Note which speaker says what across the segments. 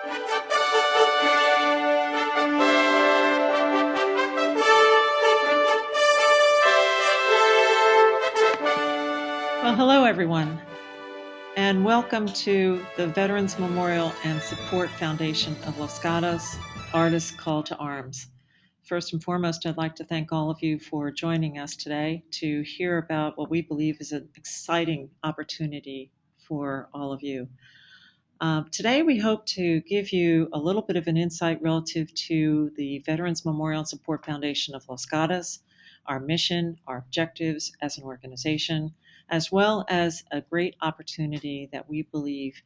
Speaker 1: Well, hello everyone, and welcome to the Veterans Memorial and Support Foundation of Los Gatos Artists Call to Arms. First and foremost, I'd like to thank all of you for joining us today to hear about what we believe is an exciting opportunity for all of you. Today, we hope to give you a little bit of an insight relative to the Veterans Memorial and Support Foundation of Los Gatos, our mission, our objectives as an organization, as well as a great opportunity that we believe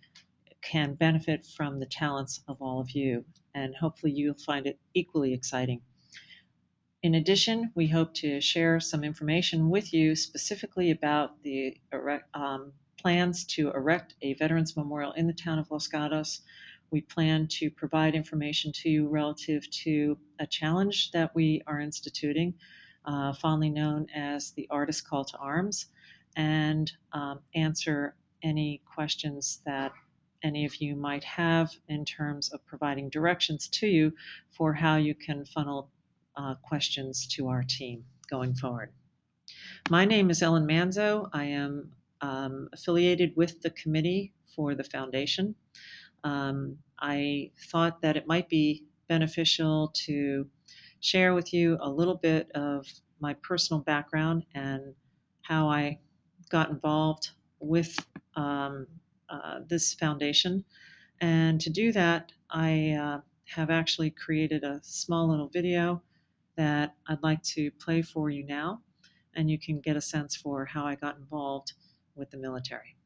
Speaker 1: can benefit from the talents of all of you. And hopefully you'll find it equally exciting. In addition, we hope to share some information with you specifically about the plans to erect a Veterans Memorial in the town of Los Gatos. We plan to provide information to you relative to a challenge that we are instituting, fondly known as the Artist Call to Arms, and answer any questions that any of you might have in terms of providing directions to you for how you can funnel questions to our team going forward. My name is Ellen Manzo. I am affiliated with the committee for the foundation. I thought that it might be beneficial to share with you a little bit of my personal background and how I got involved with this foundation. And to do that, I have actually created a small little video that I'd like to play for you now, and you can get a sense for how I got involved with the military.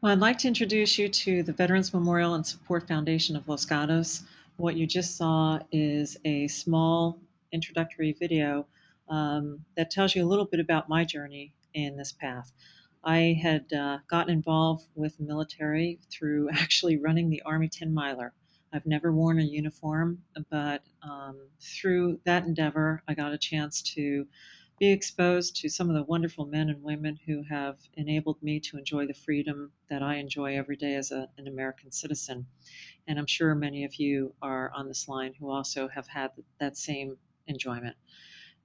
Speaker 1: Well, I'd like to introduce you to the Veterans Memorial and Support Foundation of Los Gatos. What you just saw is a small introductory video that tells you a little bit about my journey in this path. I had gotten involved with the military through actually running the Army 10 miler. I've never worn a uniform, but through that endeavor, I got a chance to be exposed to some of the wonderful men and women who have enabled me to enjoy the freedom that I enjoy every day as an American citizen. And I'm sure many of you are on this line who also have had that same enjoyment.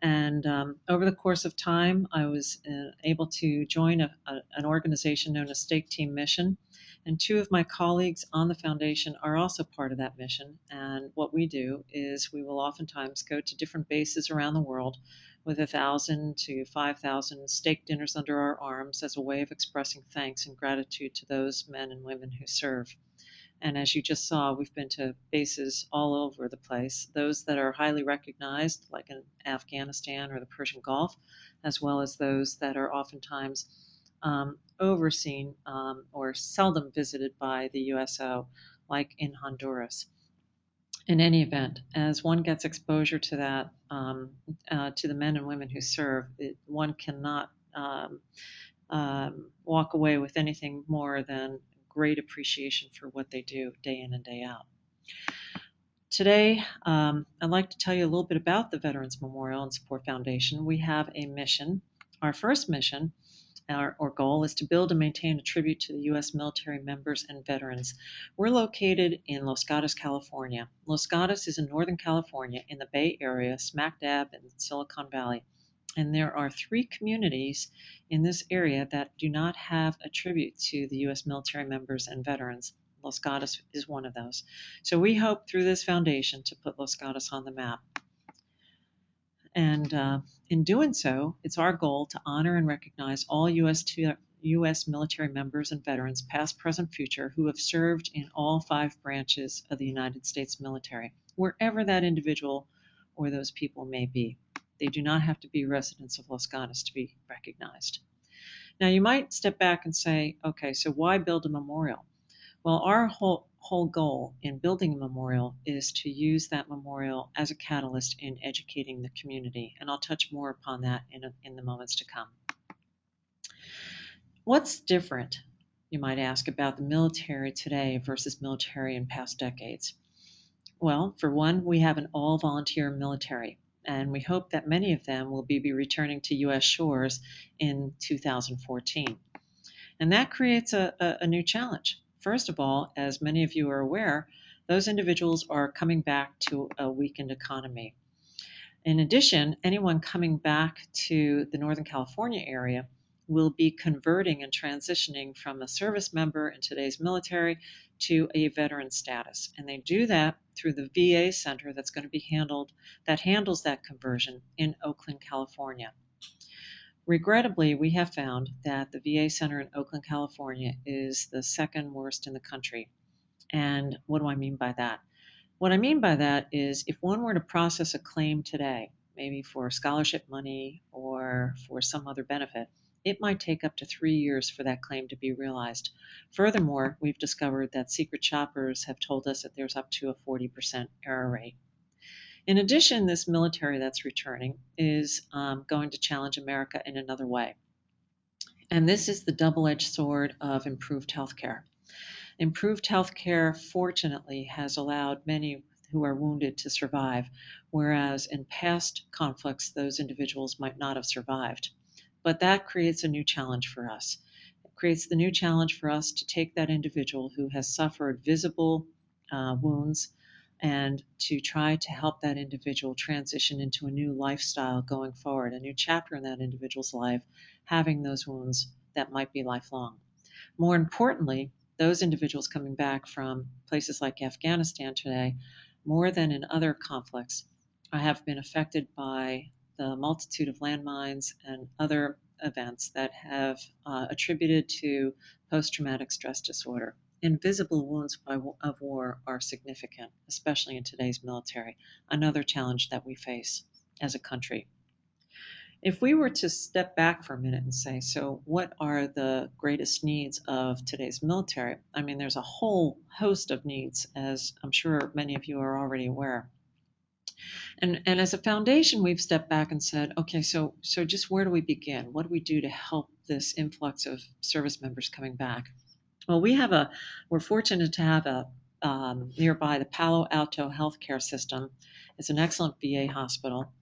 Speaker 1: And over the course of time, I was able to join an organization known as Stake Team Mission. And two of my colleagues on the foundation are also part of that mission. And what we do is we will oftentimes go to different bases around the world with 1,000 to 5,000 steak dinners under our arms as a way of expressing thanks and gratitude to those men and women who serve. And as you just saw, we've been to bases all over the place, those that are highly recognized, like in Afghanistan or the Persian Gulf, as well as those that are oftentimes overseen or seldom visited by the USO, like in Honduras. In any event, as one gets exposure to that, to the men and women who serve, one cannot walk away with anything more than great appreciation for what they do day in and day out. Today, I'd like to tell you a little bit about the Veterans Memorial and Support Foundation. We have a mission. Our first mission, or goal, is to build and maintain a tribute to the U.S. military members and veterans. We're located in Los Gatos, California. Los Gatos is in Northern California in the Bay Area, smack dab in Silicon Valley. And there are 3 communities in this area that do not have a tribute to the U.S. military members and veterans. Los Gatos is one of those. So we hope through this foundation to put Los Gatos on the map. And in doing so, it's our goal to honor and recognize all U.S. military members and veterans, past, present, future, who have served in all 5 branches of the United States military, wherever that individual or those people may be. They do not have to be residents of Los Gatos to be recognized. Now, you might step back and say, okay, so why build a memorial? Well, our whole goal in building a memorial is to use that memorial as a catalyst in educating the community, and I'll touch more upon that in the moments to come. What's different, you might ask, about the military today versus military in past decades? Well, for one, we have an all-volunteer military, and we hope that many of them will be returning to U.S. shores in 2014. And that creates a new challenge. First of all, as many of you are aware, those individuals are coming back to a weakened economy. In addition, anyone coming back to the Northern California area will be converting and transitioning from a service member in today's military to a veteran status. And they do that through the VA center that handles that conversion in Oakland, California. Regrettably, we have found that the VA center in Oakland, California is the second worst in the country. And what do I mean by that? What I mean by that is if one were to process a claim today, maybe for scholarship money or for some other benefit, it might take up to 3 years for that claim to be realized. Furthermore, we've discovered that secret shoppers have told us that there's up to a 40% error rate. In addition, this military that's returning is going to challenge America in another way. And this is the double-edged sword of improved healthcare. Improved healthcare, fortunately, has allowed many who are wounded to survive, whereas in past conflicts, those individuals might not have survived. But that creates a new challenge for us. It creates the new challenge for us to take that individual who has suffered visible wounds and to try to help that individual transition into a new lifestyle going forward, a new chapter in that individual's life, having those wounds that might be lifelong. More importantly, those individuals coming back from places like Afghanistan today, more than in other conflicts, have been affected by the multitude of landmines and other events that have attributed to post-traumatic stress disorder. Invisible wounds of war are significant, especially in today's military, another challenge that we face as a country. If we were to step back for a minute and say, so what are the greatest needs of today's military? I mean, there's a whole host of needs, as I'm sure many of you are already aware. And as a foundation, we've stepped back and said, okay, so just where do we begin? What do we do to help this influx of service members coming back? Well, we're fortunate to have a nearby the Palo Alto Healthcare System. It's an excellent VA hospital,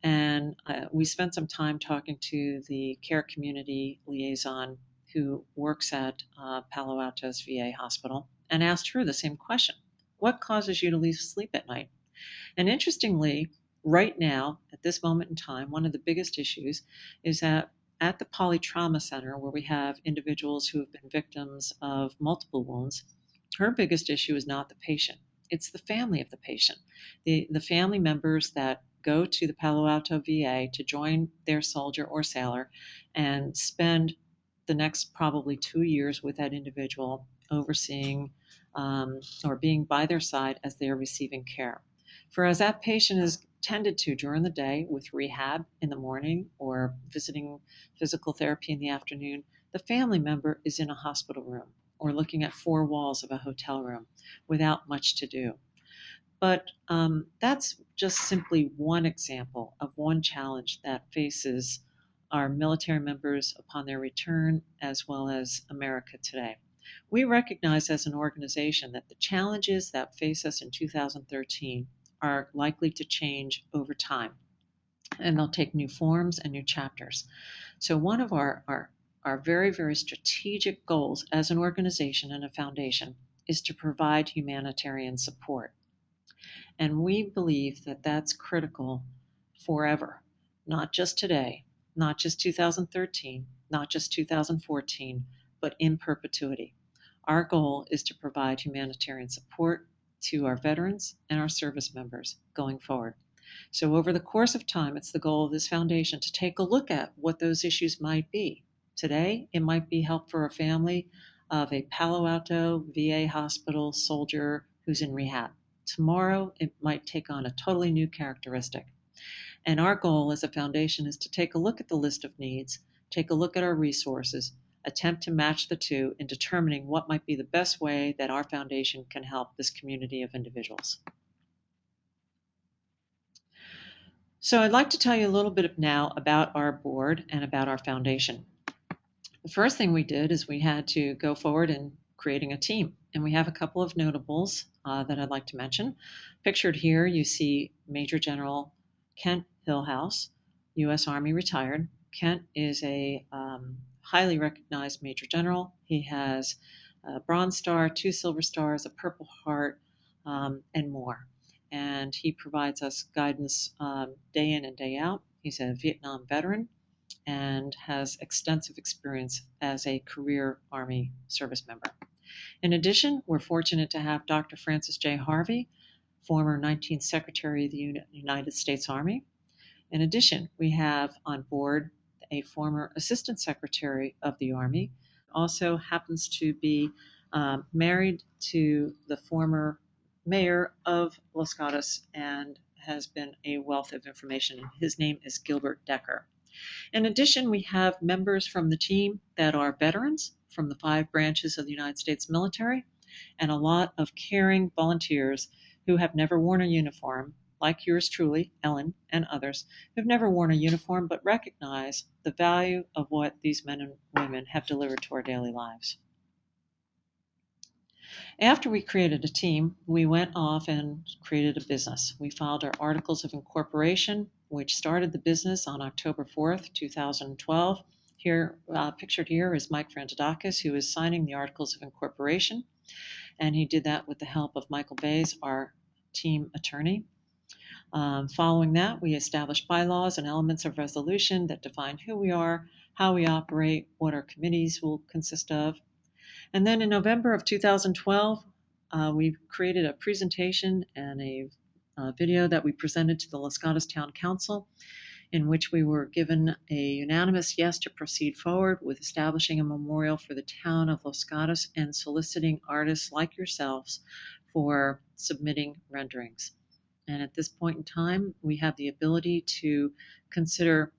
Speaker 1: and we spent some time talking to the care community liaison who works at Palo Alto's VA hospital, and asked her the same question: "What causes you to lose sleep at night?" And interestingly, right now, at this moment in time, one of the biggest issues is that at the Polytrauma Center, where we have individuals who have been victims of multiple wounds, her biggest issue is not the patient. It's the family of the patient. The family members that go to the Palo Alto VA to join their soldier or sailor and spend the next probably 2 years with that individual, overseeing or being by their side as they are receiving care. For as that patient is tended to during the day with rehab in the morning or visiting physical therapy in the afternoon, the family member is in a hospital room or looking at four walls of a hotel room without much to do. But that's just simply one example of one challenge that faces our military members upon their return, as well as America today. We recognize as an organization that the challenges that face us in 2013 are likely to change over time, and they'll take new forms and new chapters. So, one of our very, very strategic goals as an organization and a foundation is to provide humanitarian support. And we believe that that's critical forever, not just today, not just 2013, not just 2014, but in perpetuity. Our goal is to provide humanitarian support to our veterans and our service members going forward. So, over the course of time, it's the goal of this foundation to take a look at what those issues might be. Today, it might be help for a family of a Palo Alto VA hospital soldier who's in rehab. Tomorrow, it might take on a totally new characteristic. And our goal as a foundation is to take a look at the list of needs, take a look at our resources, attempt to match the two in determining what might be the best way that our foundation can help this community of individuals. So I'd like to tell you a little bit now about our board and about our foundation. The first thing we did is we had to go forward in creating a team. And we have a couple of notables that I'd like to mention. Pictured here, you see Major General Kent Hillhouse, U.S. Army retired. Kent is a highly recognized Major General. He has a Bronze Star, 2 Silver Stars, a Purple Heart, and more. And he provides us guidance day in and day out. He's a Vietnam veteran and has extensive experience as a career Army service member. In addition, we're fortunate to have Dr. Francis J. Harvey, former 19th Secretary of the United States Army. In addition, we have on board a former Assistant Secretary of the Army, also happens to be married to the former mayor of Los Gatos and has been a wealth of information. His name is Gilbert Decker. In addition, we have members from the team that are veterans from the 5 branches of the United States military, and a lot of caring volunteers who have never worn a uniform, like yours truly, Ellen, and others, who've never worn a uniform but recognize the value of what these men and women have delivered to our daily lives. After we created a team, we went off and created a business. We filed our articles of incorporation, which started the business on October 4th, 2012. Here, pictured here is Mike Frantidakis, who is signing the articles of incorporation, and he did that with the help of Michael Bays, our team attorney. Following that, we established bylaws and elements of resolution that define who we are, how we operate, what our committees will consist of. And then in November of 2012, we created a presentation and a video that we presented to the Los Gatos Town Council, in which we were given a unanimous yes to proceed forward with establishing a memorial for the town of Los Gatos and soliciting artists like yourselves for submitting renderings. And at this point in time, we have the ability to consider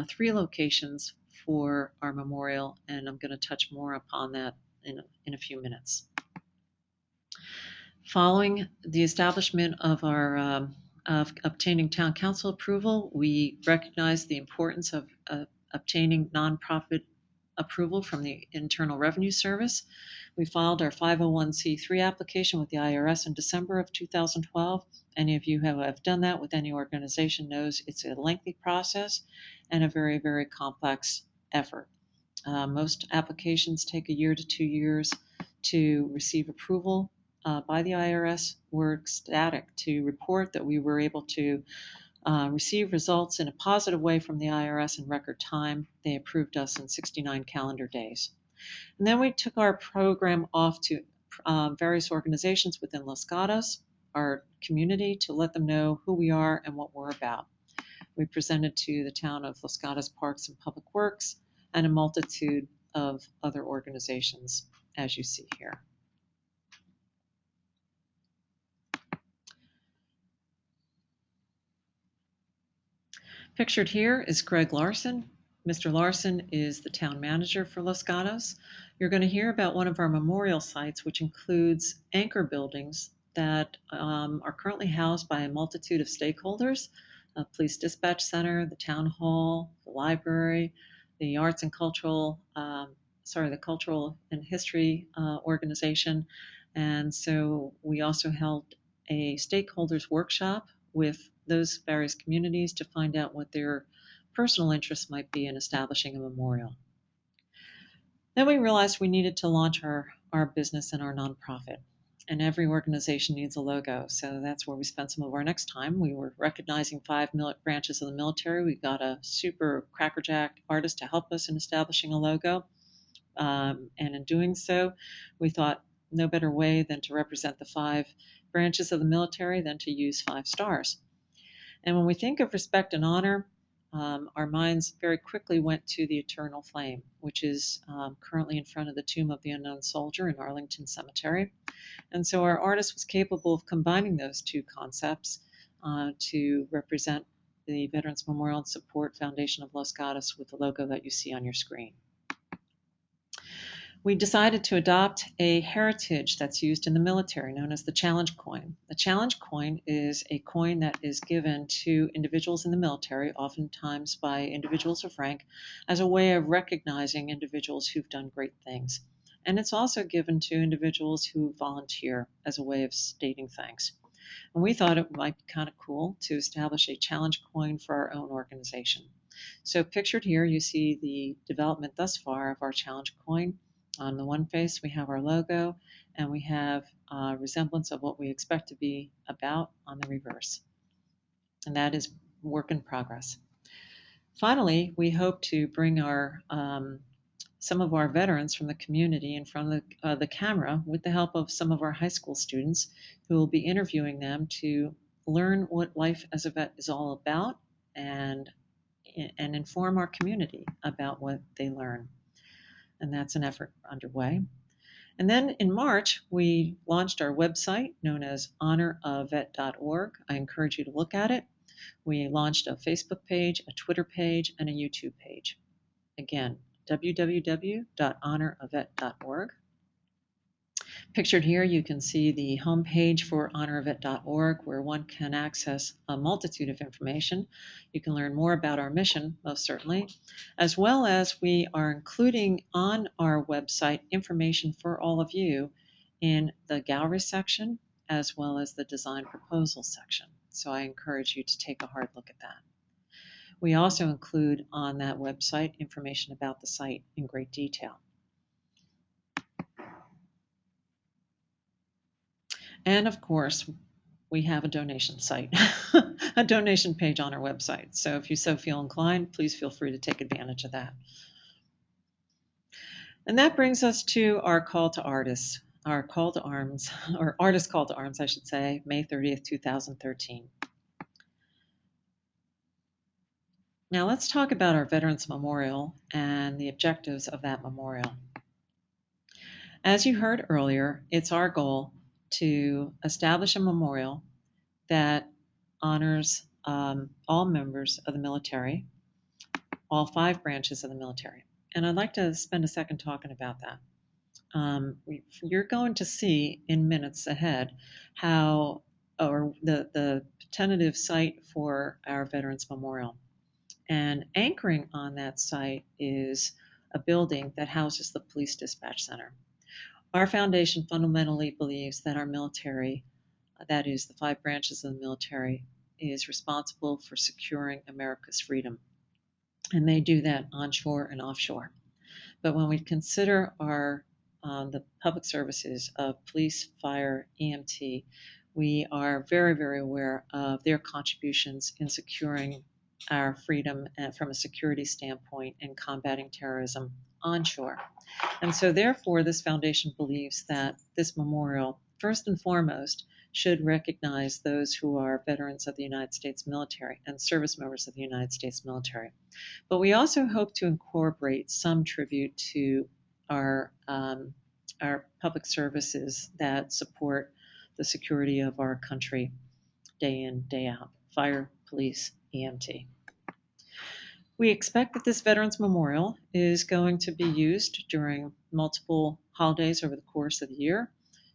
Speaker 1: 3 locations for our memorial, and I'm going to touch more upon that in a few minutes. Following the establishment of our of obtaining town council approval, we recognize the importance of obtaining nonprofit approval from the Internal Revenue Service. We filed our 501c3 application with the IRS in December of 2012. Any of you who have done that with any organization knows it's a lengthy process and a very, very complex effort. Most applications take a year to 2 years to receive approval by the IRS. We're ecstatic to report that we were able to receive results in a positive way from the IRS in record time. They approved us in 69 calendar days. And then we took our program off to various organizations within Los Gatos, our community, to let them know who we are and what we're about. We presented to the town of Los Gatos Parks and Public Works and a multitude of other organizations, as you see here. Pictured here is Greg Larson. Mr. Larson is the town manager for Los Gatos. You're going to hear about one of our memorial sites, which includes anchor buildings that are currently housed by a multitude of stakeholders: a police dispatch center, the town hall, the library, the arts and cultural, the cultural and history organization. And so we also held a stakeholders workshop with those various communities to find out what their personal interests might be in establishing a memorial. Then we realized we needed to launch our business and our nonprofit. And every organization needs a logo, so that's where we spent some of our next time. We were recognizing 5 branches of the military. We got a super crackerjack artist to help us in establishing a logo. And in doing so, we thought no better way than to represent the 5 branches of the military than to use 5 stars. And when we think of respect and honor, our minds very quickly went to the eternal flame, which is currently in front of the Tomb of the Unknown Soldier in Arlington Cemetery. And so our artist was capable of combining those 2 concepts to represent the Veterans Memorial and Support Foundation of Los Gatos with the logo that you see on your screen. We decided to adopt a heritage that's used in the military known as the challenge coin. The challenge coin is a coin that is given to individuals in the military, oftentimes by individuals of rank, as a way of recognizing individuals who've done great things. And it's also given to individuals who volunteer as a way of stating thanks. And we thought it might be kind of cool to establish a challenge coin for our own organization. So pictured here, you see the development thus far of our challenge coin. On the one face, we have our logo, and we have a resemblance of what we expect to be about on the reverse. And that is work in progress. Finally, we hope to bring our some of our veterans from the community in front of the camera with the help of some of our high school students who will be interviewing them to learn what life as a vet is all about and inform our community about what they learn. And that's an effort underway. And then in March, we launched our website known as honorovet.org. I encourage you to look at it. We launched a Facebook page, a Twitter page, and a YouTube page. Again, www.honorovet.org. Pictured here, you can see the homepage for honorovet.org, where one can access a multitude of information. You can learn more about our mission, most certainly, as well as we are including on our website information for all of you in the gallery section, as well as the design proposal section. So I encourage you to take a hard look at that. We also include on that website information about the site in great detail. And of course, we have a donation site, a donation page on our website. So if you so feel inclined, please feel free to take advantage of that. And that brings us to our call to artists, our call to arms, or artist call to arms, I should say, May 30th, 2013. Now let's talk about our Veterans Memorial and the objectives of that memorial. As you heard earlier, it's our goal to establish a memorial that honors all members of the military, all 5 branches of the military. And I'd like to spend a second talking about that. You're going to see in minutes ahead how or the tentative site for our Veterans Memorial. And anchoring on that site is a building that houses the Police Dispatch Center. Our foundation fundamentally believes that our military, that is, the five branches of the military, is responsible for securing America's freedom. And they do that onshore and offshore. But when we consider the public services of police, fire, EMT, we are very, very aware of their contributions in securing our freedom from a security standpoint and combating terrorism onshore. And so, therefore, this foundation believes that this memorial, first and foremost, should recognize those who are veterans of the United States military and service members of the United States military. But we also hope to incorporate some tribute to our, um, our public services that support the security of our country day in, day out: fire, police, EMT. We expect that this Veterans Memorial is going to be used during multiple holidays over the course of the year: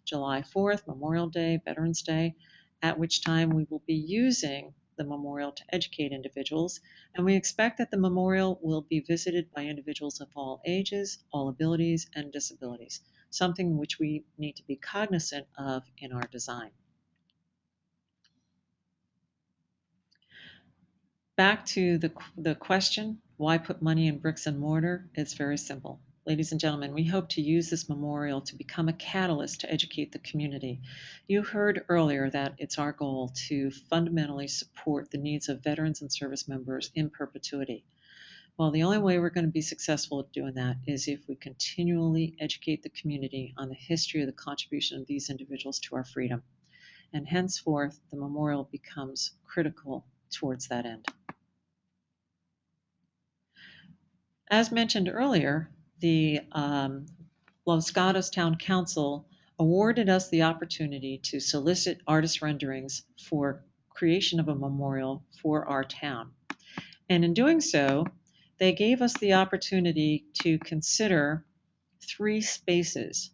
Speaker 1: July 4th, Memorial Day, Veterans Day, at which time we will be using the memorial to educate individuals. And we expect that the memorial will be visited by individuals of all ages, all abilities, and disabilities, something which we need to be cognizant of in our design. Back to the question, why put money in bricks and mortar? It's very simple. Ladies and gentlemen, we hope to use this memorial to become a catalyst to educate the community. You heard earlier that it's our goal to fundamentally support the needs of veterans and service members in perpetuity. Well, the only way we're going to be successful at doing that is if we continually educate the community on the history of the contribution of these individuals to our freedom. And henceforth, the memorial becomes critical towards that end. As mentioned earlier, the Los Gatos Town Council awarded us the opportunity to solicit artist renderings for creation of a memorial for our town. And in doing so, they gave us the opportunity to consider 3 spaces.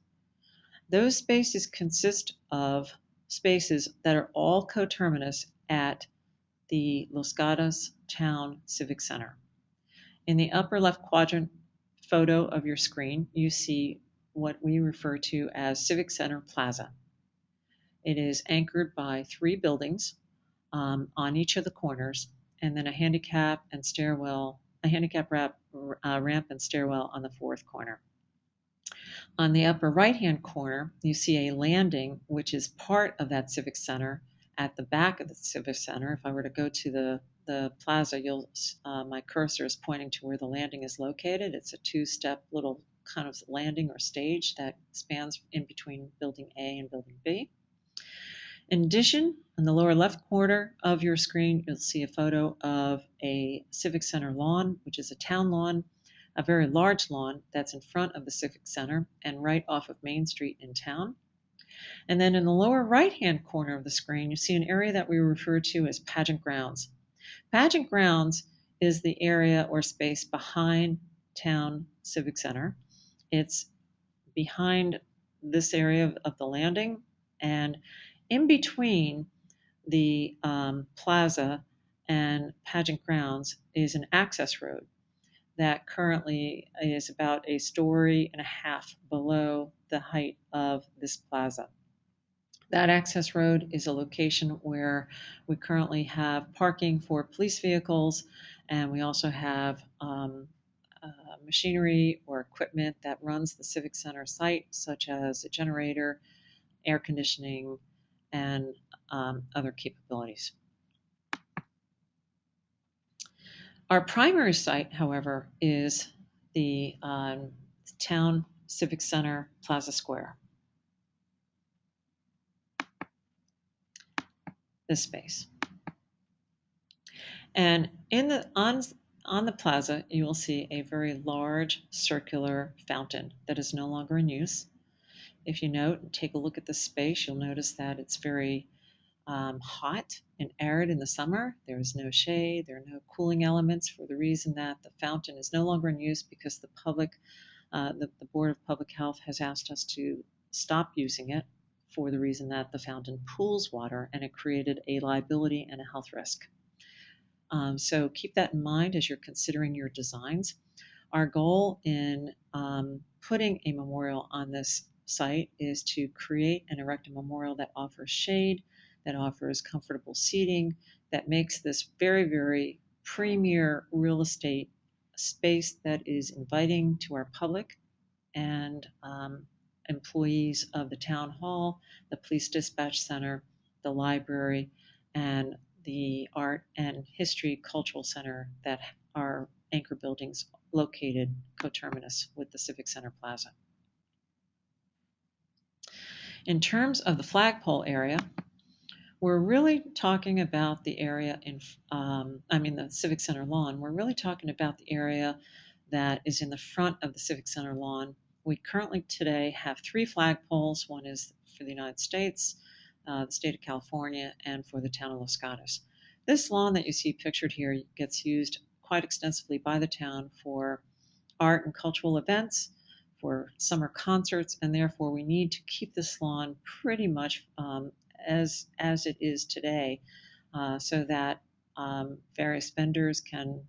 Speaker 1: Those spaces consist of spaces that are all coterminous at the Los Gatos Town Civic Center. In the upper left quadrant photo of your screen, you see what we refer to as Civic Center Plaza. It is anchored by 3 buildings on each of the corners, and then a handicap ramp and stairwell on the 4th corner. On the upper right-hand corner, you see a landing, which is part of that Civic Center. At the back of the Civic Center, if I were to go to the plaza, my cursor is pointing to where the landing is located. It's a 2-step little kind of landing or stage that spans in between Building A and Building B. In addition, in the lower left corner of your screen, you'll see a photo of a Civic Center lawn, which is a town lawn, a very large lawn that's in front of the Civic Center and right off of Main Street in town. And then in the lower right-hand corner of the screen, you see an area that we refer to as Pageant Grounds. Pageant Grounds is the area or space behind Town Civic Center. It's behind this area of the landing, and in between the plaza and Pageant Grounds is an access road that currently is about a story and a half below the height of this plaza. That access road is a location where we currently have parking for police vehicles, and we also have machinery or equipment that runs the Civic Center site, such as a generator, air conditioning, and other capabilities. Our primary site, however, is the Town Civic Center Plaza Square. This space. And on the plaza, you will see a very large circular fountain that is no longer in use. If you note and take a look at this space, you'll notice that it's very hot and arid in the summer. There is no shade, there are no cooling elements, for the reason that the fountain is no longer in use because the Board of Public Health has asked us to stop using it for the reason that the fountain pools water and it created a liability and a health risk. So keep that in mind as you're considering your designs. Our goal in putting a memorial on this site is to create and erect a memorial that offers shade, that offers comfortable seating, that makes this very, very premier real estate space that is inviting to our public and employees of the town hall, the police dispatch center, the library, and the art and history cultural center that are anchor buildings located coterminous with the Civic Center Plaza. In terms of the flagpole area, we're really talking about the area the Civic Center lawn. We're really talking about the area that is in the front of the Civic Center lawn. We currently today have 3 flagpoles. One is for the United States, the state of California, and for the town of Los Gatos. This lawn that you see pictured here gets used quite extensively by the town for art and cultural events, for summer concerts, and therefore we need to keep this lawn pretty much as it is today, so that various vendors can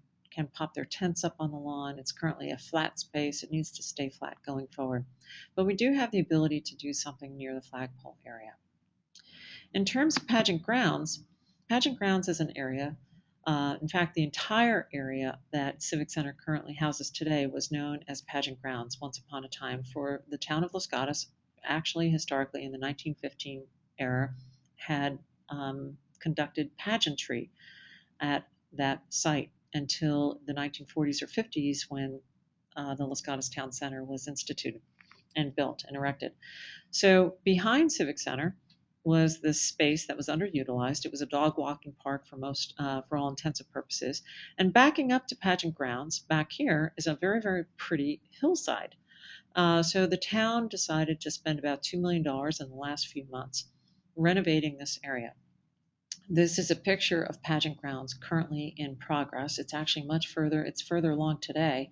Speaker 1: pop their tents up on the lawn. It's currently a flat space. It needs to stay flat going forward. But we do have the ability to do something near the flagpole area. In terms of pageant grounds is an area, in fact, the entire area that Civic Center currently houses today was known as pageant grounds once upon a time for the town of Los Gatos. Actually, historically, in the 1915 era, had conducted pageantry at that site until the 1940s or 50s when the Los Gatos Town Center was instituted and built and erected. So behind Civic Center was this space that was underutilized. It was a dog walking park for all intents and purposes. And backing up to pageant grounds, back here is a very, very pretty hillside. So the town decided to spend about $2 million in the last few months renovating this area. This is a picture of pageant grounds currently in progress. It's actually it's further along today.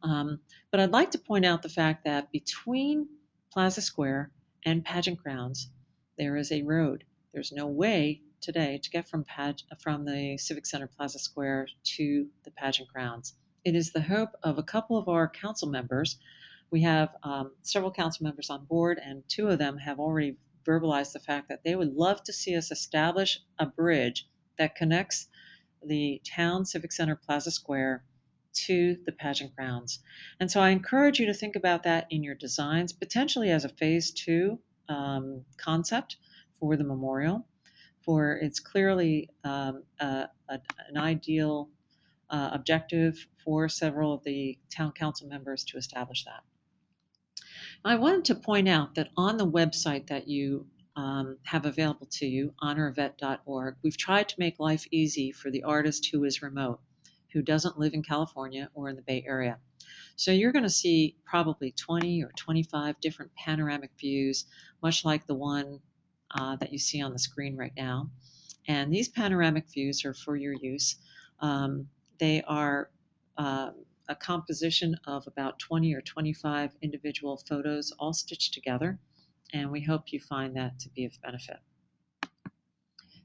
Speaker 1: But I'd like to point out the fact that between Plaza Square and pageant grounds, there is a road. There's no way today to get from the Civic Center Plaza Square to the pageant grounds. It is the hope of a couple of our council members. We have several council members on board, and 2 of them have already verbalized the fact that they would love to see us establish a bridge that connects the town Civic Center Plaza Square to the pageant grounds. And so I encourage you to think about that in your designs, potentially as a phase 2 concept for the memorial, for it's clearly an ideal objective for several of the town council members to establish that. I wanted to point out that on the website that you have available to you, honoravet.org, we've tried to make life easy for the artist who is remote, who doesn't live in California or in the Bay Area. So you're going to see probably 20 or 25 different panoramic views, much like the one that you see on the screen right now. And these panoramic views are for your use. They are a composition of about 20 or 25 individual photos all stitched together, and we hope you find that to be of benefit.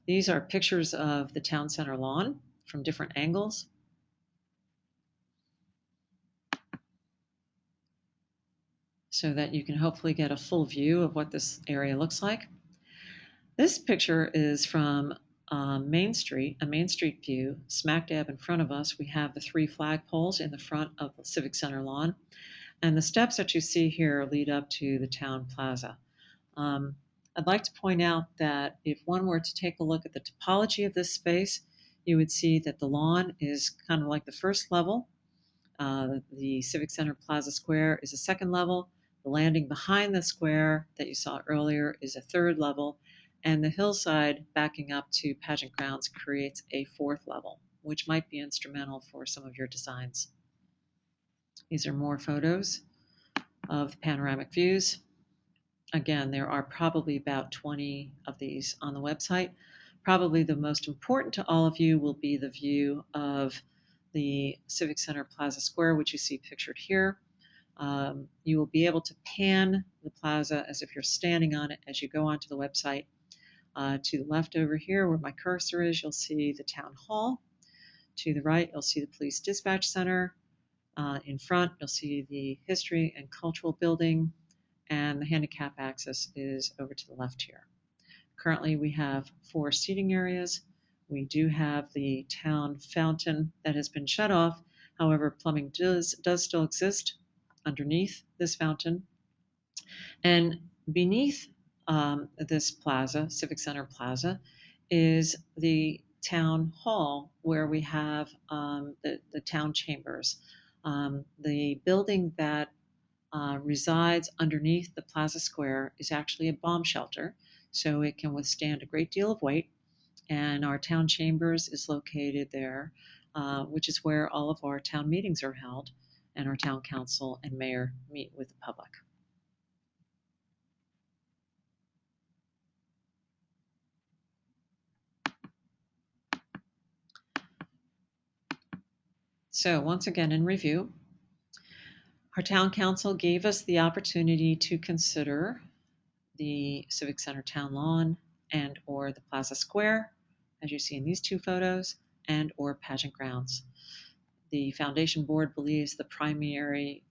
Speaker 1: These are pictures of the town center lawn from different angles. So that you can hopefully get a full view of what this area looks like. This picture is from Main Street, a Main Street view. Smack dab in front of us, we have the 3 flagpoles in the front of the Civic Center lawn. And the steps that you see here lead up to the town plaza. I'd like to point out that if one were to take a look at the topology of this space, you would see that the lawn is kind of like the first level. The Civic Center Plaza Square is a second level. The landing behind the square that you saw earlier is a third level. And the hillside backing up to pageant grounds creates a 4th level, which might be instrumental for some of your designs. These are more photos of panoramic views. Again, there are probably about 20 of these on the website. Probably the most important to all of you will be the view of the Civic Center Plaza Square, which you see pictured here. You will be able to pan the plaza as if you're standing on it as you go onto the website. To the left over here where my cursor is, you'll see the town hall. To the right, you'll see the police dispatch center. In front, you'll see the history and cultural building, and the handicap access is over to the left here. Currently, we have 4 seating areas. We do have the town fountain that has been shut off. However, plumbing does still exist underneath this fountain. And beneath this plaza, Civic Center Plaza, is the town hall where we have the town chambers. The building that resides underneath the plaza square is actually a bomb shelter, so it can withstand a great deal of weight. And our town chambers is located there, which is where all of our town meetings are held, and our town council and mayor meet with the public. So once again, in review, our town council gave us the opportunity to consider the Civic Center town lawn and or the Plaza Square, as you see in these 2 photos, and or pageant grounds. The foundation board believes the primary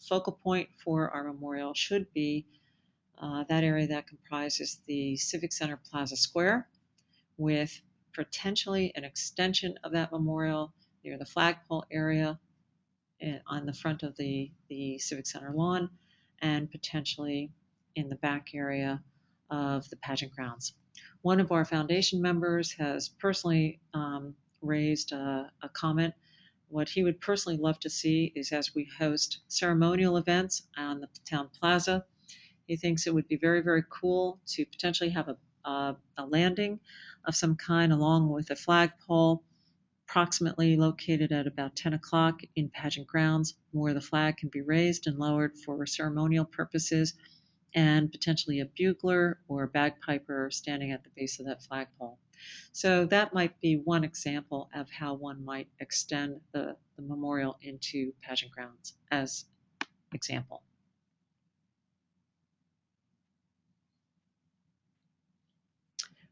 Speaker 1: focal point for our memorial should be that area that comprises the Civic Center Plaza Square, with potentially an extension of that memorial near the flagpole area on the front of the Civic Center lawn, and potentially in the back area of the pageant grounds. One of our foundation members has personally raised a comment. What he would personally love to see is, as we host ceremonial events on the town plaza, he thinks it would be very, very cool to potentially have a landing of some kind along with a flagpole, approximately located at about 10 o'clock in pageant grounds, where the flag can be raised and lowered for ceremonial purposes, and potentially a bugler or a bagpiper standing at the base of that flagpole. So that might be one example of how one might extend the memorial into pageant grounds as example.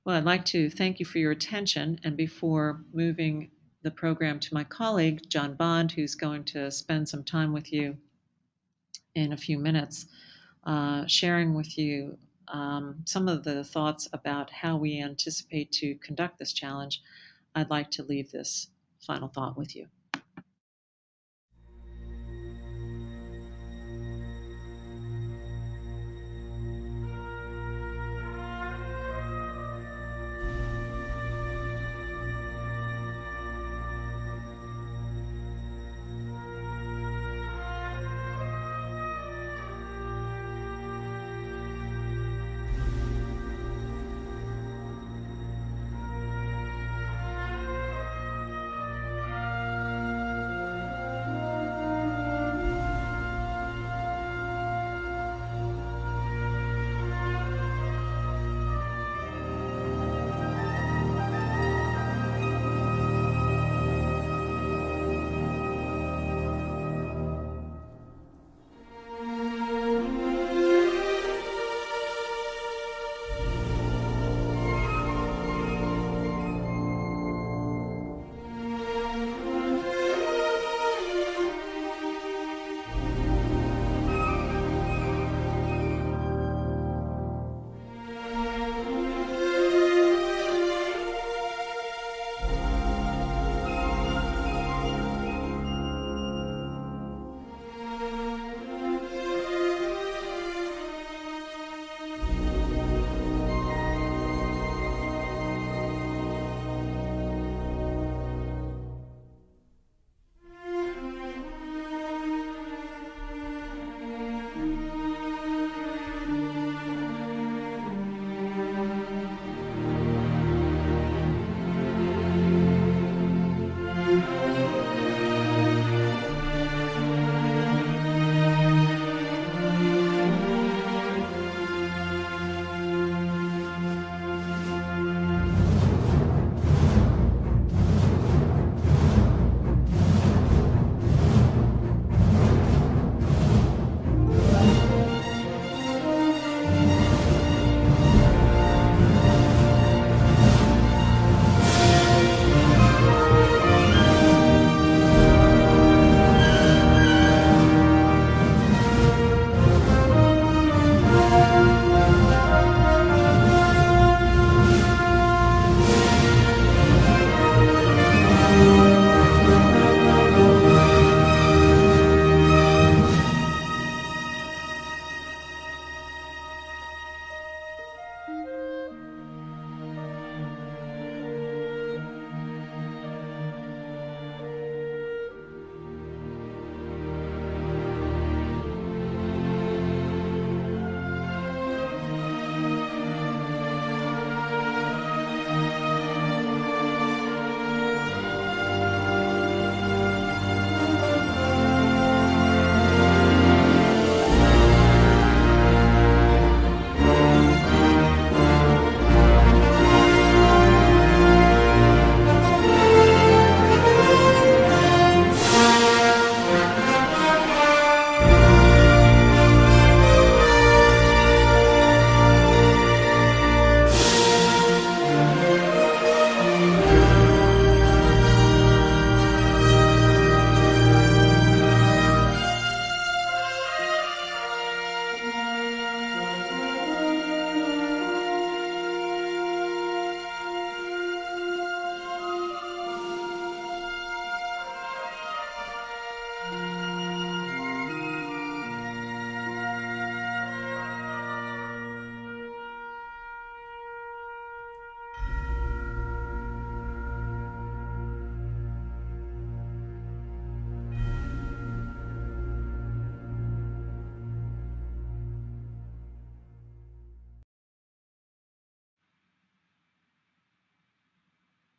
Speaker 1: Well, I'd like to thank you for your attention, and before moving the program to my colleague, John Bond, who's going to spend some time with you in a few minutes, sharing with you some of the thoughts about how we anticipate to conduct this challenge, I'd like to leave this final thought with you.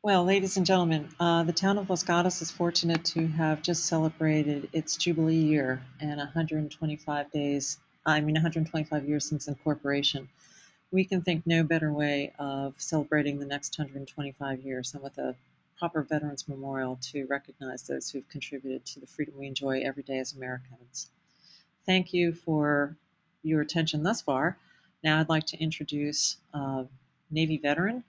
Speaker 1: Well, ladies and gentlemen, the town of Los Gatos is fortunate to have just celebrated its Jubilee year and 125 days, 125 years since incorporation. We can think no better way of celebrating the next 125 years than with a proper Veterans Memorial to recognize those who've contributed to the freedom we enjoy every day as Americans. Thank you for your attention thus far. Now I'd like to introduce Navy veteran,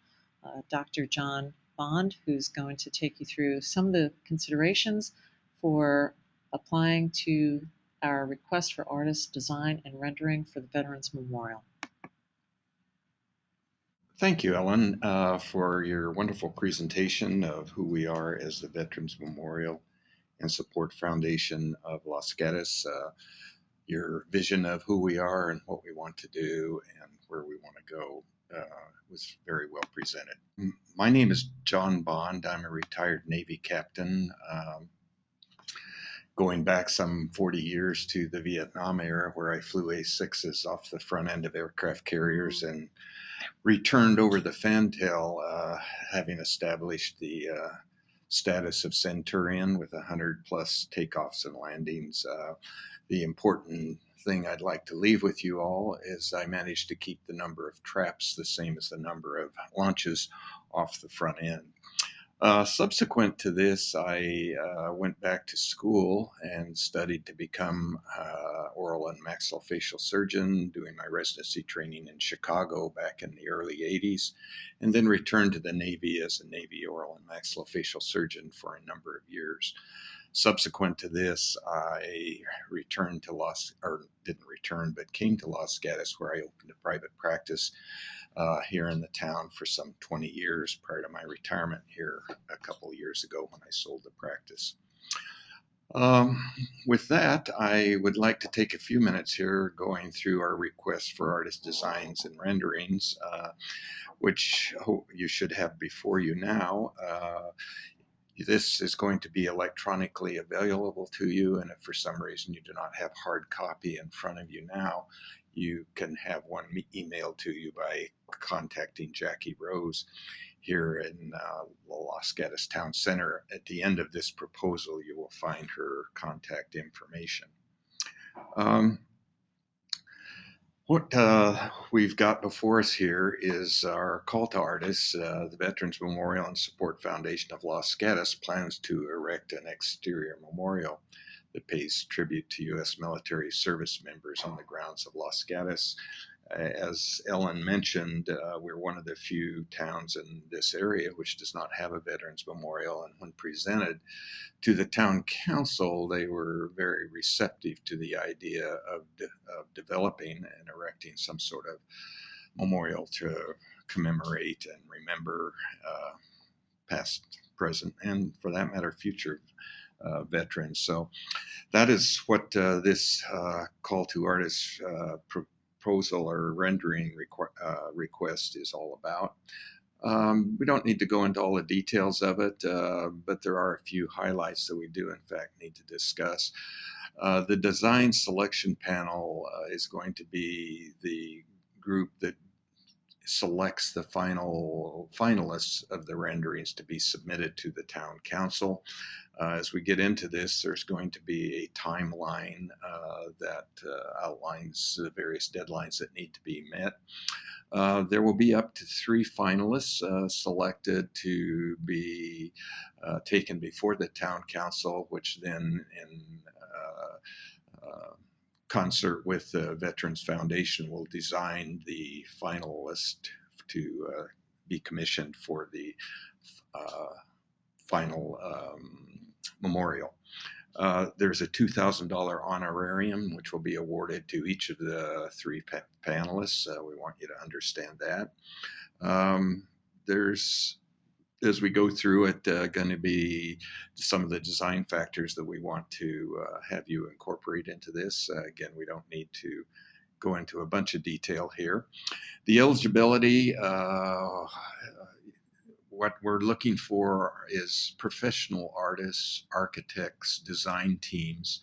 Speaker 1: Dr. John Bond, who's going to take you through some of the considerations for applying to our request for artist design and rendering for the Veterans Memorial.
Speaker 2: Thank you, Ellen, for your wonderful presentation of who we are as the Veterans Memorial and Support Foundation of Los Gatos. Your vision of who we are and what we want to do and where we want to go was very well presented. My name is John Bond. I'm a retired Navy captain, going back some 40 years to the Vietnam era, where I flew A-6s off the front end of aircraft carriers and returned over the fantail, having established the status of Centurion with 100 plus takeoffs and landings. The important thing I'd like to leave with you all is I managed to keep the number of traps the same as the number of launches off the front end. Subsequent to this, I went back to school and studied to become oral and maxillofacial surgeon, doing my residency training in Chicago back in the early 80s, and then returned to the Navy as a Navy oral and maxillofacial surgeon for a number of years. Subsequent to this, I returned to came to Los Gatos, where I opened a private practice here in the town for some 20 years prior to my retirement here a couple of years ago when I sold the practice. With that, I would like to take a few minutes here going through our request for artist designs and renderings, which you should have before you now. This is going to be electronically available to you, and if for some reason you do not have hard copy in front of you now, you can have one emailed to you by contacting Jackie Rose here in the Los Gatos Town Center. At the end of this proposal, you will find her contact information. What we've got before us here is our call to artists. The Veterans Memorial and Support Foundation of Los Gatos plans to erect an exterior memorial that pays tribute to U.S. military service members on the grounds of Los Gatos. As Ellen mentioned, we're one of the few towns in this area which does not have a Veterans Memorial, and when presented to the town council, they were very receptive to the idea of developing and erecting some sort of memorial to commemorate and remember past, present, and for that matter, future veterans. So that is what this call to artists proposal or rendering request is all about. We don't need to go into all the details of it, but there are a few highlights that we do, in fact, need to discuss. The design selection panel is going to be the group that selects the finalists of the renderings to be submitted to the town council. As we get into this, there's going to be a timeline that outlines the various deadlines that need to be met. There will be up to 3 finalists selected to be taken before the town council, which then in concert with the Veterans Foundation will design the final list to be commissioned for the final memorial. There's a $2,000 honorarium which will be awarded to each of the 3 panelists. We want you to understand that. There's, as we go through it, going to be some of the design factors that we want to have you incorporate into this. Again, we don't need to go into a bunch of detail here. The eligibility, what we're looking for is professional artists, architects, design teams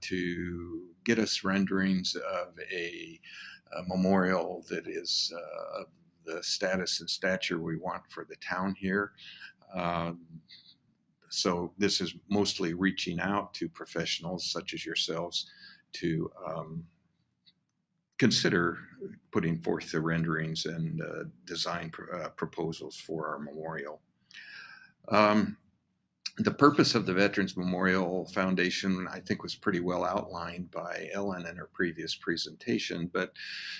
Speaker 2: to get us renderings of a memorial that is the status and stature we want for the town here. Uh, so this is mostly reaching out to professionals such as yourselves to consider putting forth the renderings and design proposals for our memorial. Um, the purpose of the Veterans Memorial Foundation, I think, was pretty well outlined by Ellen in her previous presentation. But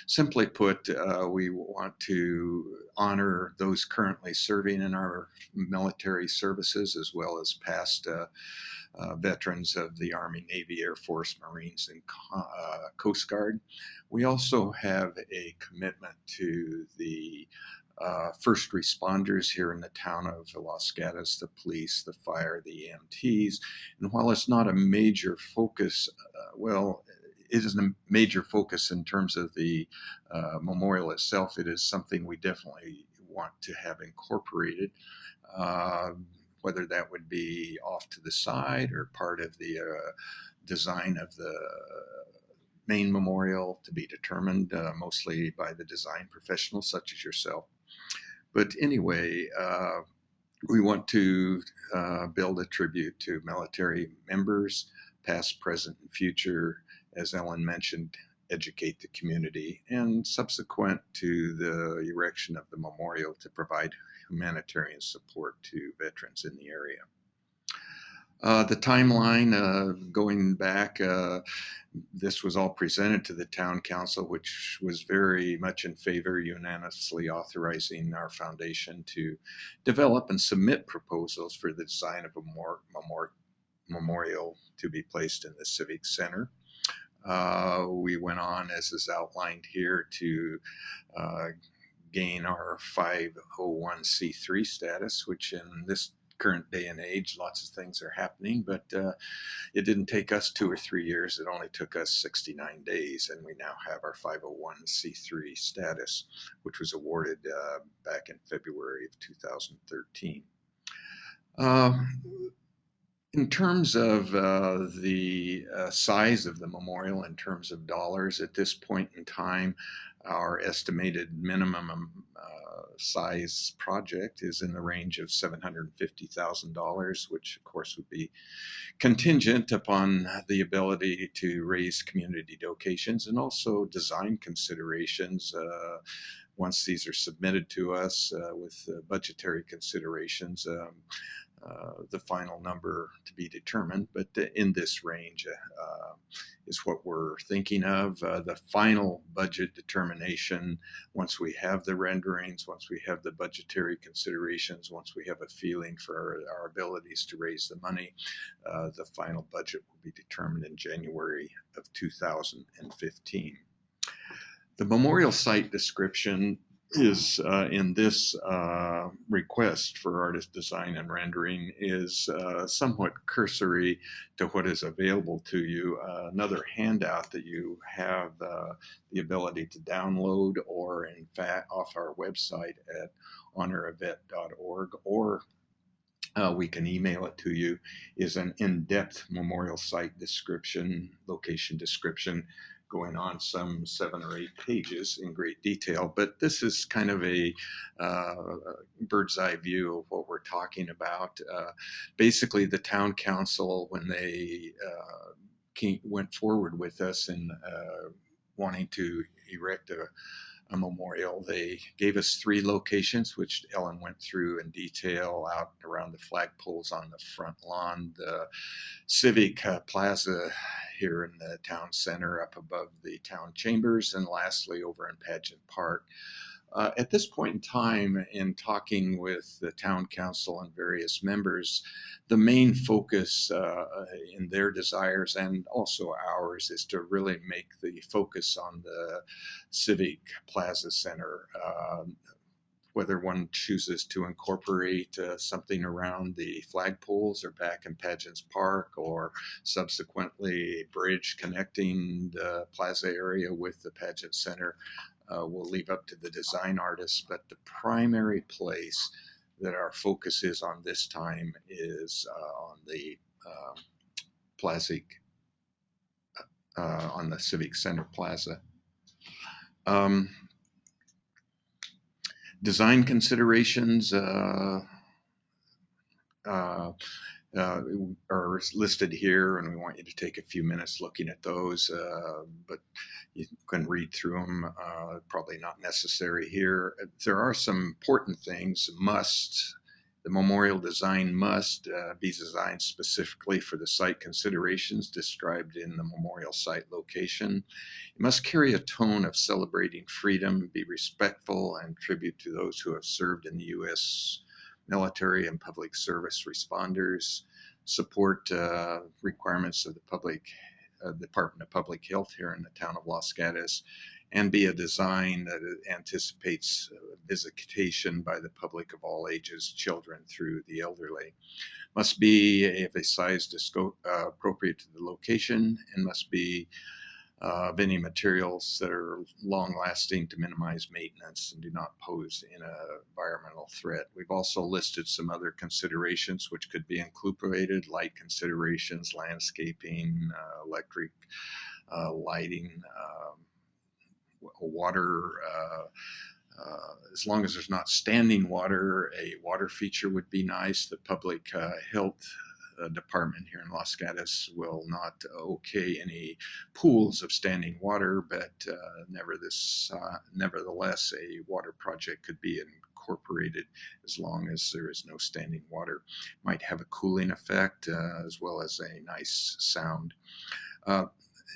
Speaker 2: simply put, we want to honor those currently serving in our military services, as well as past veterans of the Army, Navy, Air Force, Marines, and Coast Guard. We also have a commitment to the first responders here in the town of Los Gatos, the police, the fire, the EMTs. And while it's not a major focus, well, it is a major focus in terms of the memorial itself. It is something we definitely want to have incorporated. Uh, Whether that would be off to the side or part of the design of the main memorial to be determined mostly by the design professionals such as yourself. But anyway, we want to build a tribute to military members, past, present, and future, as Ellen mentioned, educate the community, and subsequent to the erection of the memorial to provide humanitarian support to veterans in the area. The timeline going back, this was all presented to the town council, which was very much in favor, unanimously authorizing our foundation to develop and submit proposals for the design of a memorial to be placed in the Civic Center. We went on, as is outlined here, to gain our 501c3 status, which in this current day and age, lots of things are happening, but it didn't take us 2 or 3 years. It only took us 69 days, and we now have our 501c3 status, which was awarded back in February of 2013. In terms of the size of the memorial, in terms of dollars, at this point in time, our estimated minimum size project is in the range of $750,000, which of course would be contingent upon the ability to raise community donations and also design considerations. Once these are submitted to us with budgetary considerations, the final number to be determined, but in this range is what we're thinking of. The final budget determination, once we have the renderings, once we have the budgetary considerations, once we have a feeling for our abilities to raise the money, the final budget will be determined in January of 2015. The memorial site description is in this request for artist design and rendering is somewhat cursory to what is available to you. Another handout that you have the ability to download, or in fact off our website at honораvet.org, or we can email it to you, is an in-depth memorial site description, location description, going on some 7 or 8 pages in great detail. But this is kind of a bird's eye view of what we're talking about. Basically, the town council, when they went forward with us in wanting to erect a memorial, they gave us 3 locations, which Ellen went through in detail, out around the flagpoles on the front lawn, the civic plaza here in the town center up above the town chambers, and lastly over in Pageant Park. At this point in time, in talking with the town council and various members, the main focus in their desires and also ours is to really make the focus on the Civic Plaza Center. Whether one chooses to incorporate something around the flagpoles or back in Pageants Park, or subsequently a bridge connecting the plaza area with the Pageant Center, we'll leave up to the design artists. But the primary place that our focus is on this time is on the on the Civic Center Plaza. Design considerations uh, uh, are listed here, and we want you to take a few minutes looking at those, but you can read through them, probably not necessary here. There are some important things. The memorial design must be designed specifically for the site considerations described in the memorial site location. It must carry a tone of celebrating freedom, be respectful, and tribute to those who have served in the U.S. military and public service responders, support requirements of the Department of Public Health here in the town of Los Gatos, and be a design that anticipates visitation by the public of all ages, children through the elderly. Must be of a size appropriate to the location, and must be of any materials that are long lasting to minimize maintenance and do not pose an environmental threat. We've also listed some other considerations which could be incorporated: light considerations, landscaping, electric lighting, water. As long as there's not standing water, a water feature would be nice. The public health department here in Los Gatos will not okay any pools of standing water, but nevertheless, a water project could be incorporated as long as there is no standing water. Might have a cooling effect as well as a nice sound.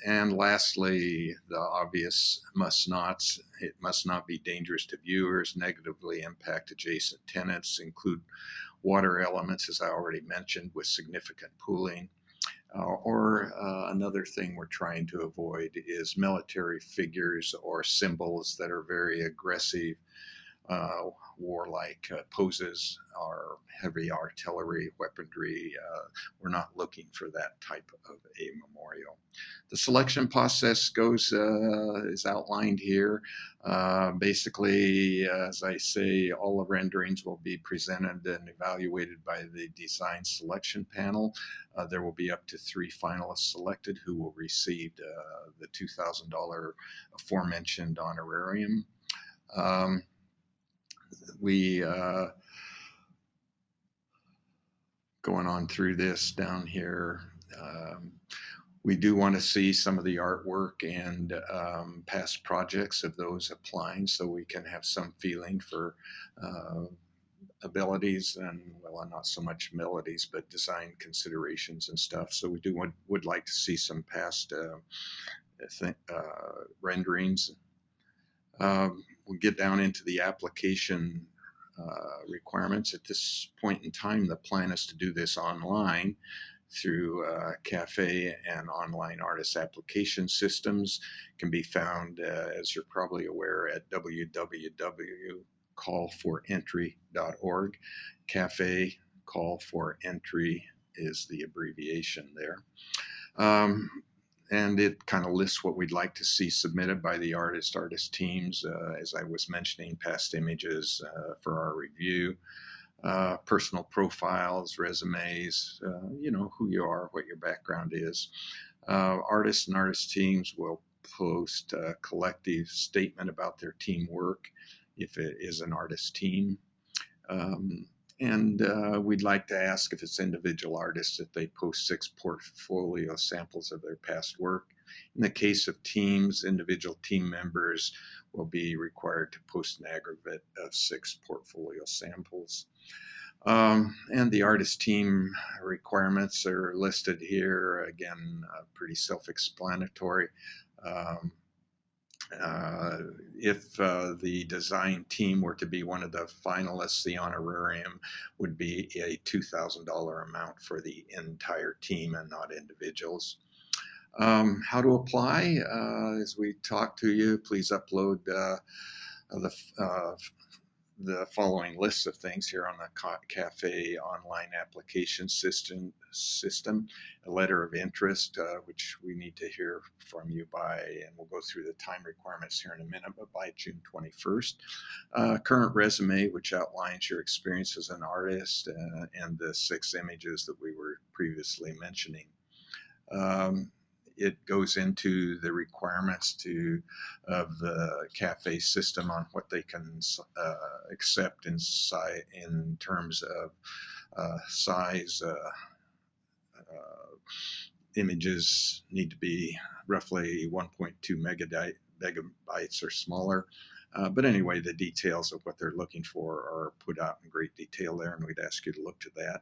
Speaker 2: And lastly, the obvious must nots. It must not be dangerous to viewers, negatively impact adjacent tenants, include water elements, as I already mentioned, with significant pooling. Or another thing we're trying to avoid is military figures or symbols that are very aggressive, uh, warlike poses, or heavy artillery weaponry. We're not looking for that type of a memorial. The selection process is outlined here. Basically, as I say, all the renderings will be presented and evaluated by the design selection panel. There will be up to 3 finalists selected who will receive the $2,000 aforementioned honorarium. We going on through this down here. Um, we do want to see some of the artwork and past projects of those applying, so we can have some feeling for abilities and, well, not so much abilities, but design considerations and stuff. So we would like to see some past renderings. We'll get down into the application requirements. At this point in time, the plan is to do this online through CAFE and online artist application systems. Can be found, as you're probably aware, at www.callforentry.org. CAFE, call for entry, is the abbreviation there. And it kind of lists what we'd like to see submitted by the artist teams, as I was mentioning, past images for our review, personal profiles, resumes, who you are, what your background is. Artists and artist teams will post a collective statement about their teamwork if it is an artist team. And we'd like to ask, if it's individual artists, that they post 6 portfolio samples of their past work. In the case of teams, individual team members will be required to post an aggregate of 6 portfolio samples. And the artist team requirements are listed here. Again, pretty self-explanatory. If the design team were to be one of the finalists, the honorarium would be a $2,000 amount for the entire team and not individuals. How to apply? As we talk to you, please upload the following lists of things here on the CAFE online application system, a letter of interest, which we need to hear from you by, and we'll go through the time requirements here in a minute, but by June 21st. Current resume, which outlines your experience as an artist, and the 6 images that we were previously mentioning. it goes into the requirements of the cafe system on what they can accept in terms of size. Images need to be roughly 1.2 megabytes or smaller. But anyway, the details of what they're looking for are put out in great detail there, and we'd ask you to look to that.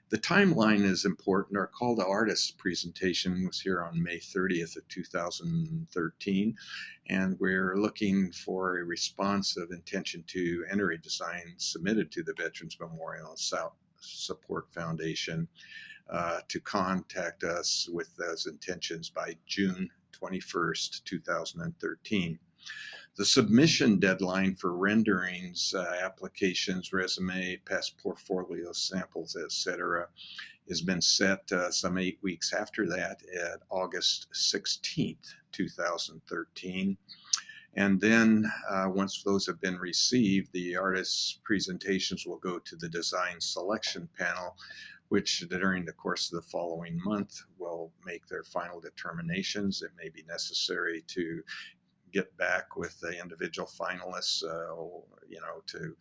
Speaker 2: The timeline is important. Our call to artists presentation was here on May 30th of 2013, and we're looking for a response of intention to enter a design submitted to the Veterans Memorial and Support Foundation to contact us with those intentions by June 21st, 2013. The submission deadline for renderings, applications, resume, past portfolio samples, etc., has been set some 8 weeks after that at August 16th, 2013. And then once those have been received, the artist's presentations will go to the design selection panel, which during the course of the following month will make their final determinations. It may be necessary to get back with the individual finalists, to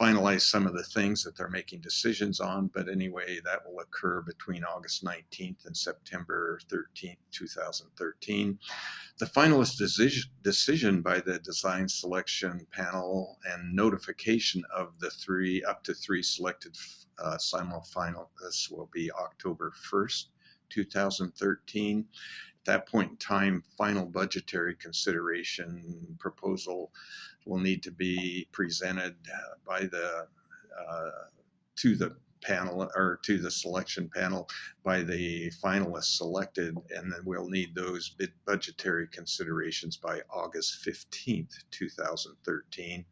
Speaker 2: finalize some of the things that they're making decisions on. But anyway, that will occur between August 19th and September 13th, 2013. The finalist decision by the design selection panel and notification of the up to three selected finalists will be October 1st, 2013. At that point in time, final budgetary consideration proposal will need to be presented by to the panel or to the selection panel by the finalists selected, and then we'll need those budgetary considerations by August 15th, 2013.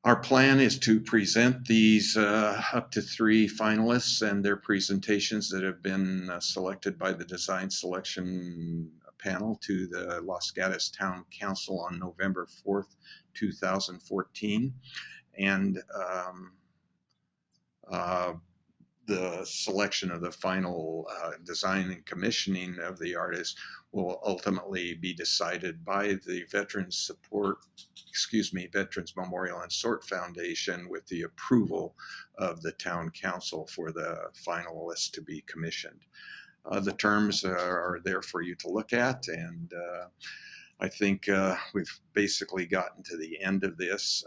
Speaker 2: Our plan is to present these up to three finalists and their presentations that have been selected by the design selection panel to the Los Gatos Town Council on November 4th, 2014. And the selection of the final design and commissioning of the artist will ultimately be decided by the Veterans Memorial and Support Foundation with the approval of the town council for the finalists to be commissioned. The terms are there for you to look at, and I think we've basically gotten to the end of this.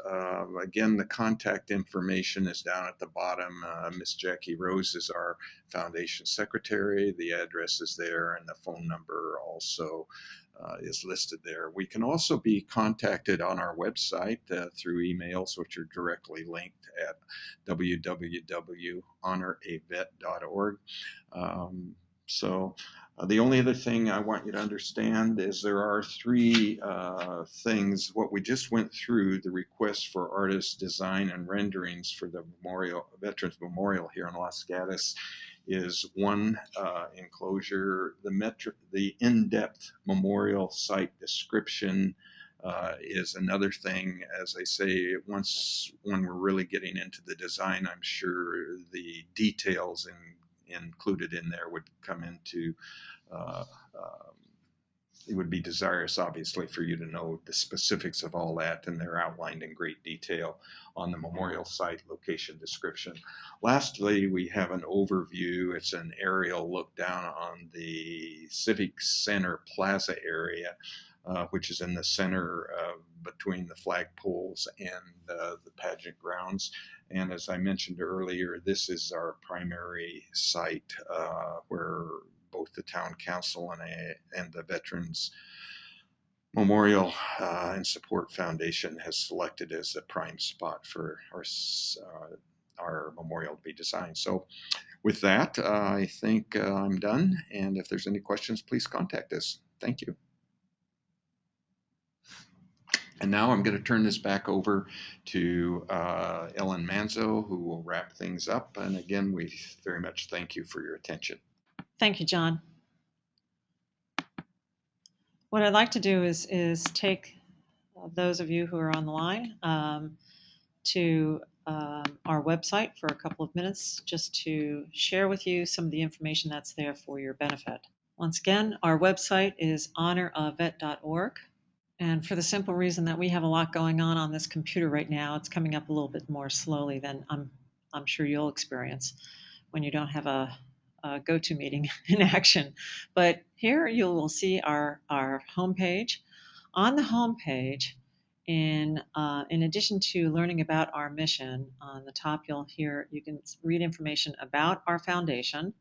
Speaker 2: Again, the contact information is down at the bottom. Miss Jackie Rose is our foundation secretary. The address is there, and the phone number also is listed there. We can also be contacted on our website through emails, which are directly linked at www.honoravet.org. The only other thing I want you to understand is there are three things. What we just went through, the request for artist design and renderings for the Veterans Memorial here in Los Gatos, is one enclosure. The in-depth memorial site description is another thing. As I say, when we're really getting into the design, I'm sure the details included in there would come into it would be desirous, obviously, for you to know the specifics of all that, and they're outlined in great detail on the memorial site location description. Lastly, we have an overview. It's an aerial look down on the Civic Center Plaza area, which is in the center between the flagpoles and the pageant grounds. And as I mentioned earlier, this is our primary site where both the town council and the Veterans Memorial and Support Foundation has selected as the prime spot for our memorial to be designed. So with that, I think I'm done. And if there's any questions, please contact us. Thank you. And now I'm going to turn this back over to Ellen Manzo, who will wrap things up. And again, we very much thank you for your attention.
Speaker 1: Thank you, John. What I'd like to do is take those of you who are on the line to our website for a couple of minutes just to share with you some of the information that's there for your benefit. Once again, our website is honorovet.org. And for the simple reason that we have a lot going on this computer right now, it's coming up a little bit more slowly than I'm sure you'll experience when you don't have a GoToMeeting in action. But here you will see our homepage. On the homepage, in addition to learning about our mission, on the top you can read information about our foundation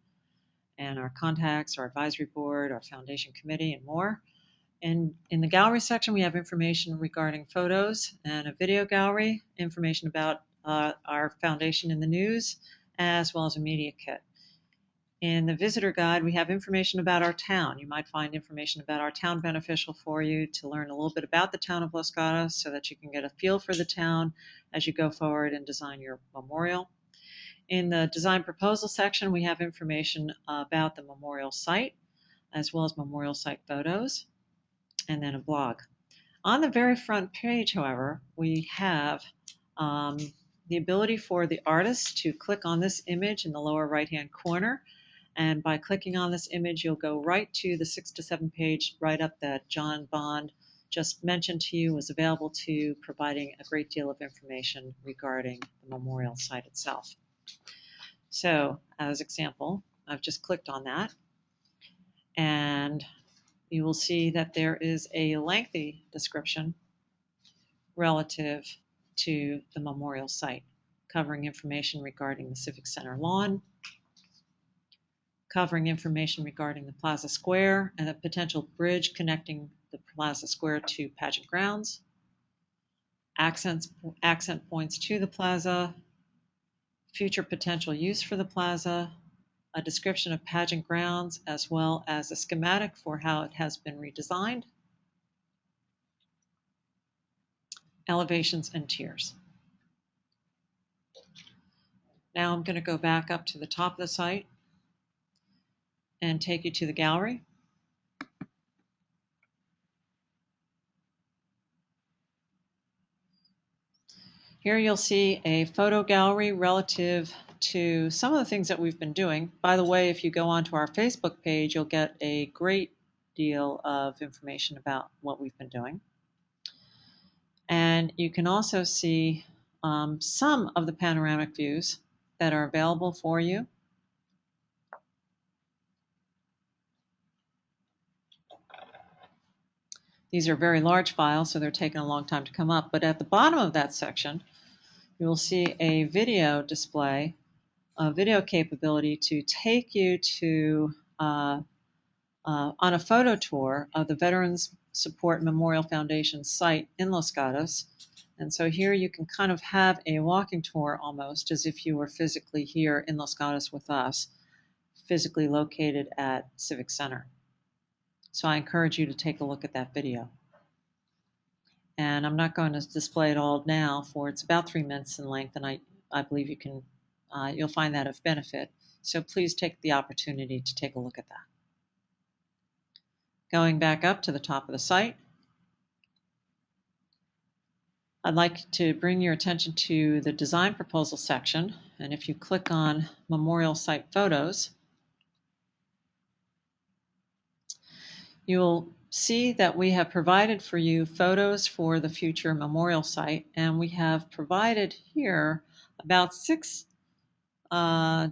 Speaker 1: and our contacts, our advisory board, our foundation committee, and more. And in the gallery section, we have information regarding photos and a video gallery, information about our foundation in the news, as well as a media kit. In the visitor guide, we have information about our town. You might find information about our town beneficial for you to learn a little bit about the town of Los Gatos so that you can get a feel for the town as you go forward and design your memorial. In the design proposal section, we have information about the memorial site, as well as memorial site photos, and then a blog. On the very front page, however, we have the ability for the artist to click on this image in the lower right-hand corner. And by clicking on this image, you'll go right to the 6 to 7 page write-up that John Bond just mentioned to you was available to you, providing a great deal of information regarding the memorial site itself. So, as example, I've just clicked on that, and you will see that there is a lengthy description relative to the memorial site, covering information regarding the Civic Center lawn, covering information regarding the Plaza Square and a potential bridge connecting the Plaza Square to Pageant Grounds, accent points to the plaza, future potential use for the plaza, a description of Pageant Grounds, as well as a schematic for how it has been redesigned, elevations and tiers. Now I'm going to go back up to the top of the site and take you to the gallery. Here you'll see a photo gallery relative to some of the things that we've been doing. By the way, if you go onto our Facebook page, you'll get a great deal of information about what we've been doing. And you can also see some of the panoramic views that are available for you. These are very large files, so they're taking a long time to come up. But at the bottom of that section, you will see a video display, a video capability to take you to on a photo tour of the Veterans Support Memorial Foundation site in Los Gatos. And so here you can kind of have a walking tour almost as if you were physically here in Los Gatos with us, physically located at Civic Center. So I encourage you to take a look at that video. And I'm not going to display it all now, for it's about 3 minutes in length, and I believe you can you'll find that of benefit. So please take the opportunity to take a look at that. Going back up to the top of the site, I'd like to bring your attention to the design proposal section. And if you click on Memorial Site Photos, you'll see that we have provided for you photos for the future memorial site, and we have provided here about 6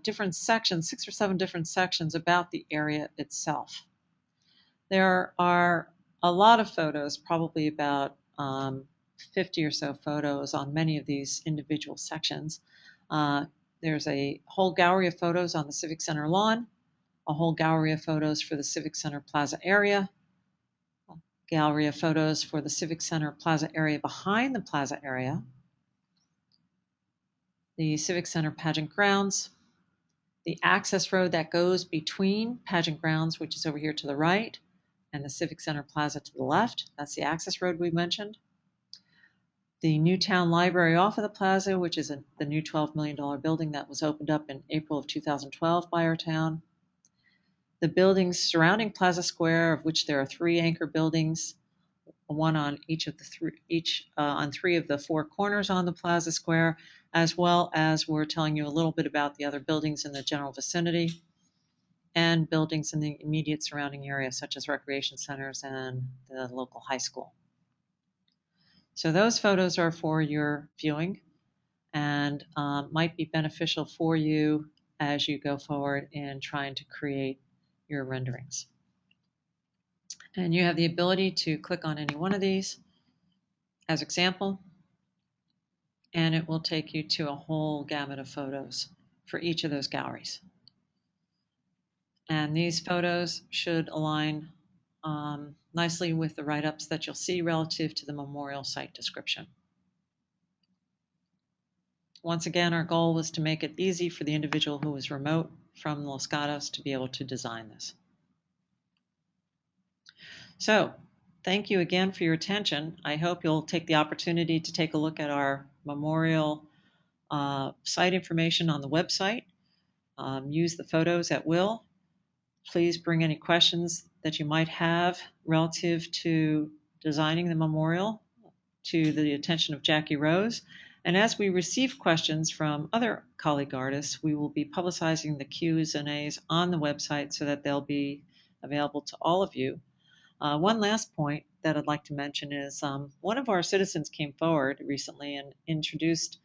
Speaker 1: different sections, 6 or 7 different sections about the area itself. There are a lot of photos, probably about 50 or so photos on many of these individual sections. There's a whole gallery of photos on the Civic Center lawn, a whole gallery of photos for the Civic Center Plaza area, a gallery of photos for the Civic Center Plaza area behind the plaza area, the Civic Center Pageant Grounds, the access road that goes between Pageant Grounds, which is over here to the right, and the Civic Center Plaza to the left. That's the access road we mentioned. The new town library off of the plaza, which is the new $12 million building that was opened up in April of 2012 by our town. The buildings surrounding Plaza Square, of which there are 3 anchor buildings, one on each of the on 3 of the 4 corners on the Plaza Square, as well as we're telling you a little bit about the other buildings in the general vicinity. and buildings in the immediate surrounding area, such as recreation centers and the local high school. So those photos are for your viewing and might be beneficial for you as you go forward in trying to create your renderings. And you have the ability to click on any one of these as example, and it will take you to a whole gamut of photos for each of those galleries. And these photos should align nicely with the write-ups that you'll see relative to the memorial site description. Once again, our goal was to make it easy for the individual who was remote from Los Gatos to be able to design this. So, thank you again for your attention. I hope you'll take the opportunity to take a look at our memorial site information on the website. Use the photos at will. Please bring any questions that you might have relative to designing the memorial to the attention of Jackie Rose. And as we receive questions from other colleague artists, we will be publicizing the Q's and A's on the website so that they'll be available to all of you. One last point that I'd like to mention is one of our citizens came forward recently and introduced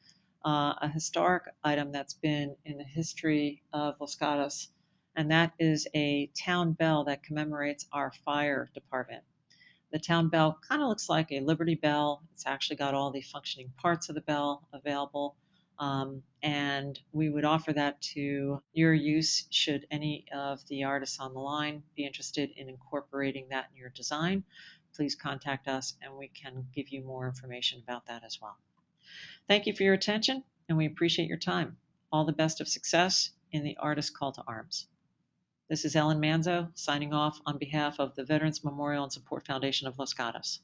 Speaker 1: a historic item that's been in the history of Los Gatos, and that is a town bell that commemorates our fire department. The town bell kind of looks like a Liberty Bell. It's actually got all the functioning parts of the bell available. And we would offer that to your use should any of the artists on the line be interested in incorporating that in your design. Please contact us and we can give you more information about that as well. Thank you for your attention and we appreciate your time. All the best of success in the Artist Call to Arms. This is Ellen Manzo signing off on behalf of the Veterans Memorial and Support Foundation of Los Gatos.